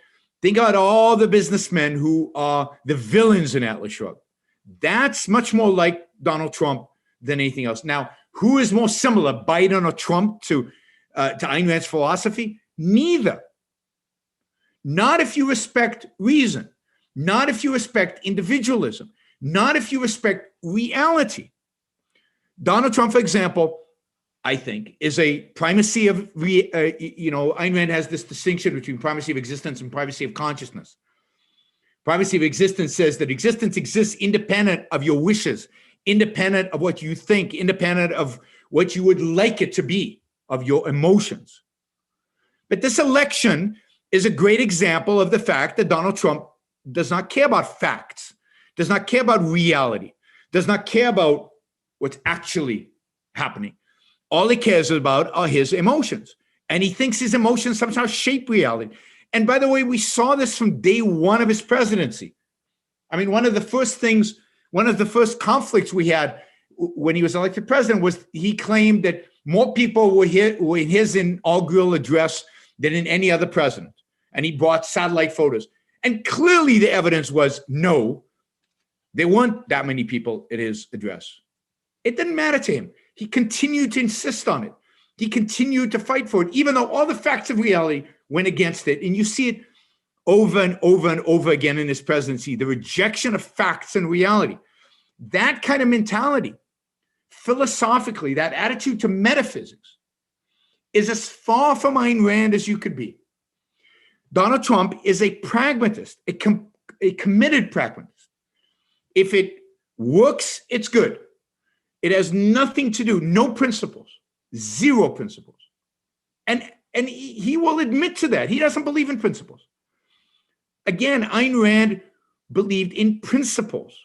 all the businessmen who are the villains in Atlas Shrugged. That's much more like Donald Trump than anything else. Now, who is more similar, Biden or Trump, to Ayn Rand's philosophy? Neither. Not if you respect reason. Not if you respect individualism. Not if you respect reality. Donald Trump, for example, I think, is a primacy of, Ayn Rand has this distinction between primacy of existence and primacy of consciousness. Primacy of existence says that existence exists independent of your wishes, independent of what you think, independent of what you would like it to be, of your emotions. But this election is a great example of the fact that Donald Trump does not care about facts, does not care about reality, does not care about what's actually happening. All he cares about are his emotions. And he thinks his emotions somehow shape reality. And by the way, we saw this from day one of his presidency. I mean, one of the first conflicts we had when he was elected president was he claimed that more people were in his inaugural address than in any other president. And he brought satellite photos. And clearly the evidence was no, there weren't that many people at his address. It didn't matter to him. He continued to insist on it. He continued to fight for it, even though all the facts of reality went against it. And you see it over and over and over again in his presidency, the rejection of facts and reality. That kind of mentality, philosophically, that attitude to metaphysics, is as far from Ayn Rand as you could be. Donald Trump is a pragmatist, a committed pragmatist. If it works, it's good. It has nothing to do, no principles, zero principles. And he will admit to that. He doesn't believe in principles. Again, Ayn Rand believed in principles.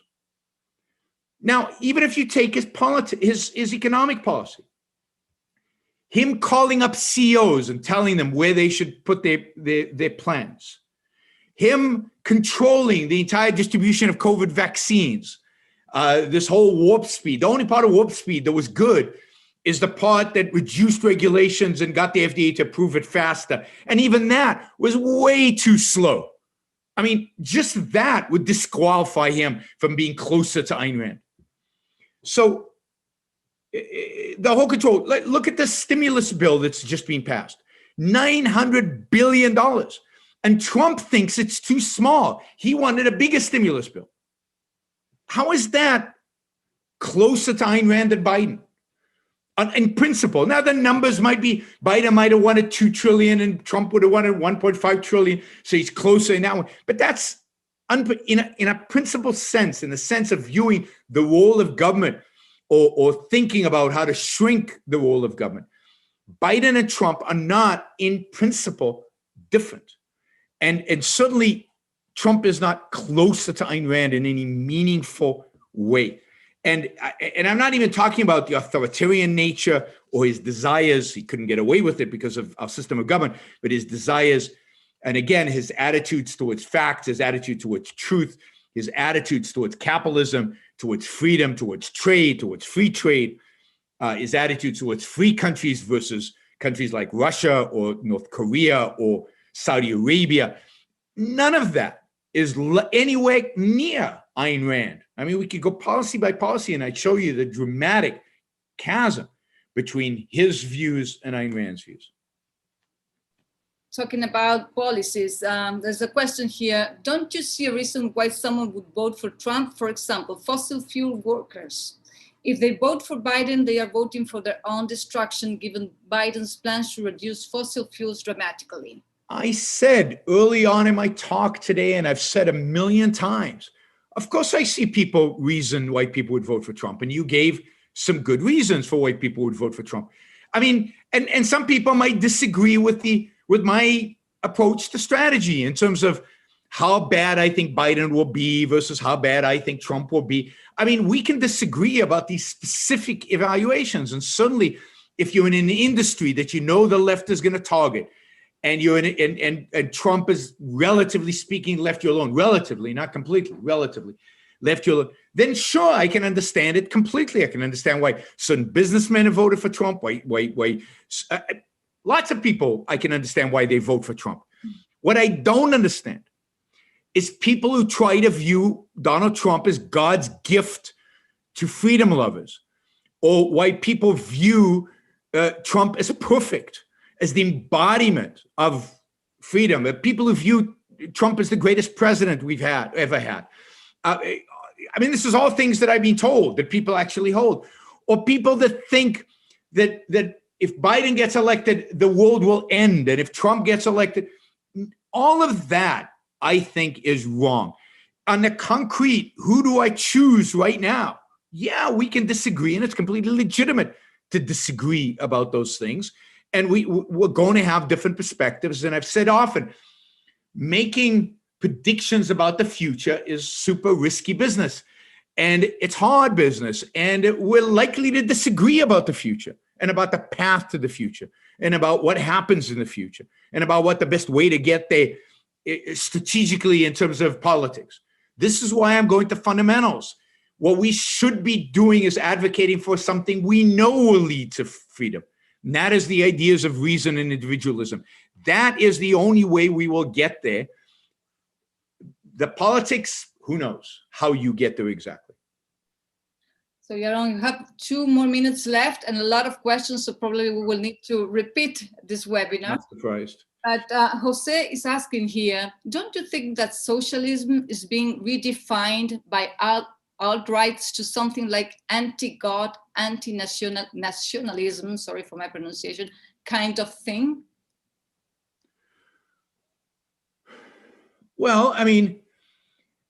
Now, even if you take his economic policy, him calling up CEOs and telling them where they should put their plans, him controlling the entire distribution of COVID vaccines, this whole warp speed. The only part of warp speed that was good is the part that reduced regulations and got the FDA to approve it faster. And even that was way too slow. I mean, just that would disqualify him from being closer to Ayn Rand. So the whole control, look at the stimulus bill that's just been passed, $900 billion. And Trump thinks it's too small. He wanted a bigger stimulus bill. How is that closer to Ayn Rand than Biden? In principle. Now the numbers might be, Biden might have wanted 2 trillion and Trump would have wanted 1.5 trillion. So he's closer in that one. But that's in a principle sense, in the sense of viewing the role of government or thinking about how to shrink the role of government. Biden and Trump are not in principle different. And certainly Trump is not closer to Ayn Rand in any meaningful way. And I'm not even talking about the authoritarian nature or his desires. He couldn't get away with it because of our system of government, but his desires, and again, his attitudes towards facts, his attitude towards truth, his attitudes towards capitalism, towards freedom, towards trade, towards free trade, his attitude towards free countries versus countries like Russia or North Korea or Saudi Arabia. None of that is anywhere near Ayn Rand. I mean, we could go policy by policy and I'd show you the dramatic chasm between his views and Ayn Rand's views. Talking about policies, there's a question here. Don't you see a reason why someone would vote for Trump? For example, fossil fuel workers. If they vote for Biden, they are voting for their own destruction, given Biden's plans to reduce fossil fuels dramatically. I said early on in my talk today, and I've said a million times, of course, I see reason why people would vote for Trump. And you gave some good reasons for why people would vote for Trump. I mean, and some people might disagree with my approach to strategy in terms of how bad I think Biden will be versus how bad I think Trump will be. I mean, we can disagree about these specific evaluations. And certainly, if you're in an industry that you know the left is going to target, and you're in, and Trump is, relatively speaking, left you alone, relatively, not completely, relatively left you alone, then sure, I can understand it completely. I can understand why certain businessmen have voted for Trump, lots of people, I can understand why they vote for Trump. What I don't understand is people who try to view Donald Trump as God's gift to freedom lovers, or why people view Trump as perfect, as the embodiment of freedom. People who view Trump as the greatest president we've ever had. I mean, this is all things that I've been told that people actually hold. Or people that think that if Biden gets elected, the world will end. And if Trump gets elected, all of that, I think, is wrong. On the concrete, who do I choose right now? Yeah, we can disagree, and it's completely legitimate to disagree about those things. And we're going to have different perspectives. And I've said often, making predictions about the future is super risky business. And it's hard business. And we're likely to disagree about the future and about the path to the future and about what happens in the future and about what the best way to get there strategically in terms of politics. This is why I'm going to fundamentals. What we should be doing is advocating for something we know will lead to freedom. And that is the ideas of reason and individualism. That is the only way we will get there. The politics, who knows how you get there exactly. So Yaron, you have 2 more minutes left and a lot of questions, so probably we will need to repeat this webinar. Not surprised. But Jose is asking here, don't you think that socialism is being redefined by alt-rights to something like anti-God, anti-nationalism, sorry for my pronunciation, kind of thing? Well, I mean,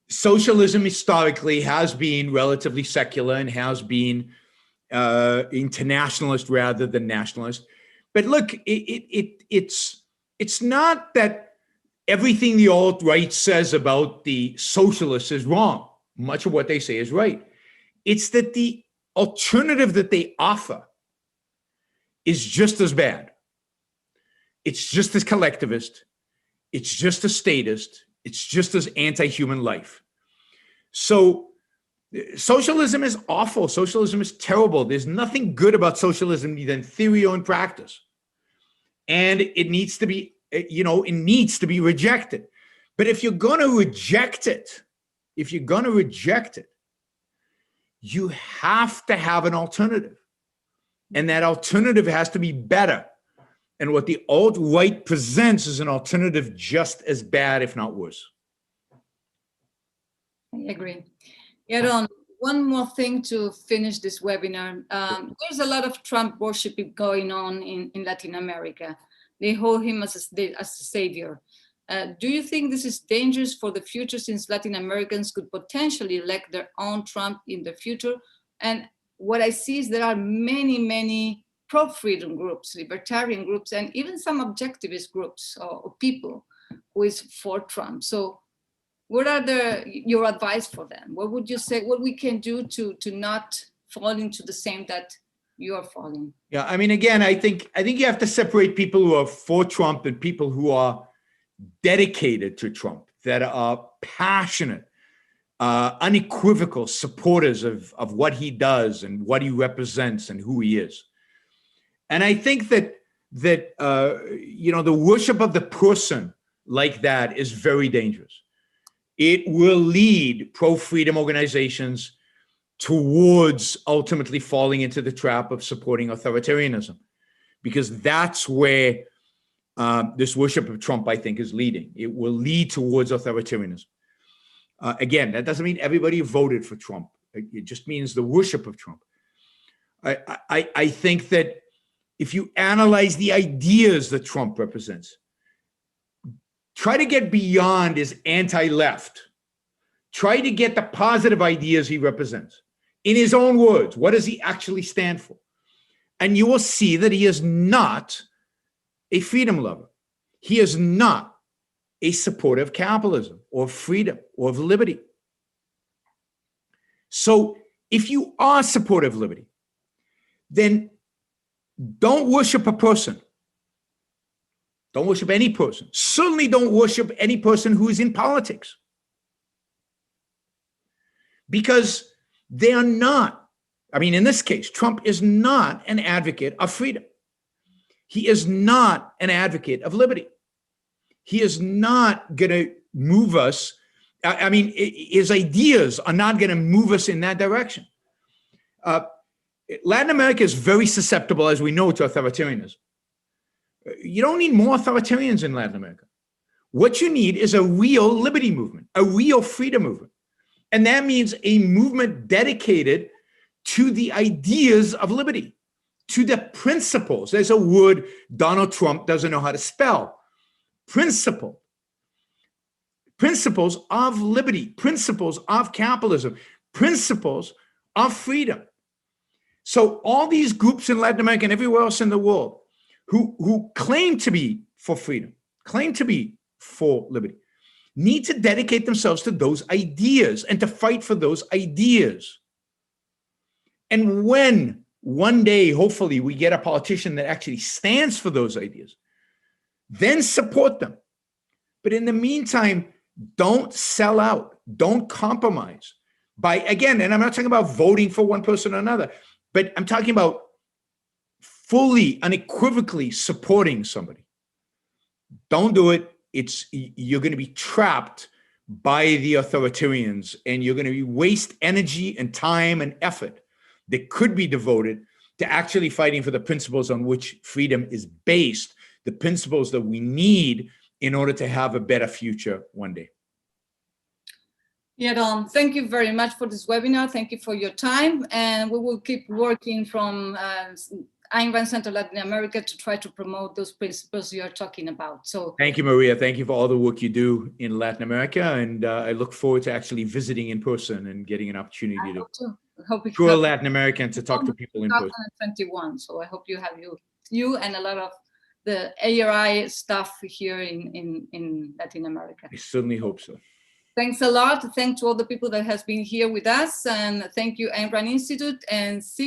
socialism historically has been relatively secular and has been internationalist rather than nationalist. But look, it's not that everything the alt-right says about the socialists is wrong. Much of what they say is right. It's that the alternative that they offer is just as bad. It's just as collectivist. It's just as statist. It's just as anti-human life. So socialism is awful. Socialism is terrible. There's nothing good about socialism either in theory or in practice. And it needs to be, it needs to be rejected. But if you're going to reject it, you have to have an alternative. And that alternative has to be better. And what the alt-right presents is an alternative just as bad, if not worse. I agree. Yaron, one more thing to finish this webinar. There's a lot of Trump worshiping going on in Latin America. They hold him as a savior. Do you think this is dangerous for the future, since Latin Americans could potentially elect their own Trump in the future? And what I see is there are many, many pro-freedom groups, libertarian groups, and even some objectivist groups or people who is for Trump. So what are your advice for them? What would you say, what we can do to not fall into the same that you are falling? Yeah, I mean, again, I think you have to separate people who are for Trump and people who are dedicated to Trump, that are passionate, unequivocal supporters of what he does and what he represents and who he is. And I think that the worship of the person like that is very dangerous. It will lead pro-freedom organizations towards ultimately falling into the trap of supporting authoritarianism, because that's where this worship of Trump, I think, is leading. It will lead towards authoritarianism. Again, that doesn't mean everybody voted for Trump. It just means the worship of Trump. I think that if you analyze the ideas that Trump represents, try to get beyond his anti-left. Try to get the positive ideas he represents. In his own words, what does he actually stand for? And you will see that he is not a freedom lover. He is not a supporter of capitalism or freedom or of liberty. So if you are supportive of liberty, then don't worship a person. Don't worship any person. Certainly don't worship any person who is in politics. Because they are not, I mean, in this case, Trump is not an advocate of freedom. He is not an advocate of liberty. He is not going to move us. I mean, his ideas are not going to move us in that direction. Latin America is very susceptible, as we know, to authoritarianism. You don't need more authoritarians in Latin America. What you need is a real liberty movement, a real freedom movement. And that means a movement dedicated to the ideas of liberty, to the principles. There's a word Donald Trump doesn't know how to spell. Principle. Principles of liberty, principles of capitalism, principles of freedom. So all these groups in Latin America and everywhere else in the world who claim to be for freedom, claim to be for liberty, need to dedicate themselves to those ideas and to fight for those ideas. And when one day, hopefully, we get a politician that actually stands for those ideas, then support them. But in the meantime, don't sell out, don't compromise by, again, and I'm not talking about voting for one person or another, but I'm talking about fully, unequivocally supporting somebody. Don't do it. You're going to be trapped by the authoritarians, and you're going to waste energy and time and effort that could be devoted to actually fighting for the principles on which freedom is based, the principles that we need in order to have a better future one day. Yaron, thank you very much for this webinar. Thank you for your time. And we will keep working from Ayn Rand Center Latin America to try to promote those principles you're talking about. So thank you, Maria. Thank you for all the work you do in Latin America. And I look forward to actually visiting in person and getting an opportunity to tour Latin America and to talk to people in person. 2021. So I hope you have you and a lot of the ARI staff here in Latin America. I certainly hope so. Thanks a lot. Thanks to all the people that has been here with us, and thank you, Ayn Rand Institute, and see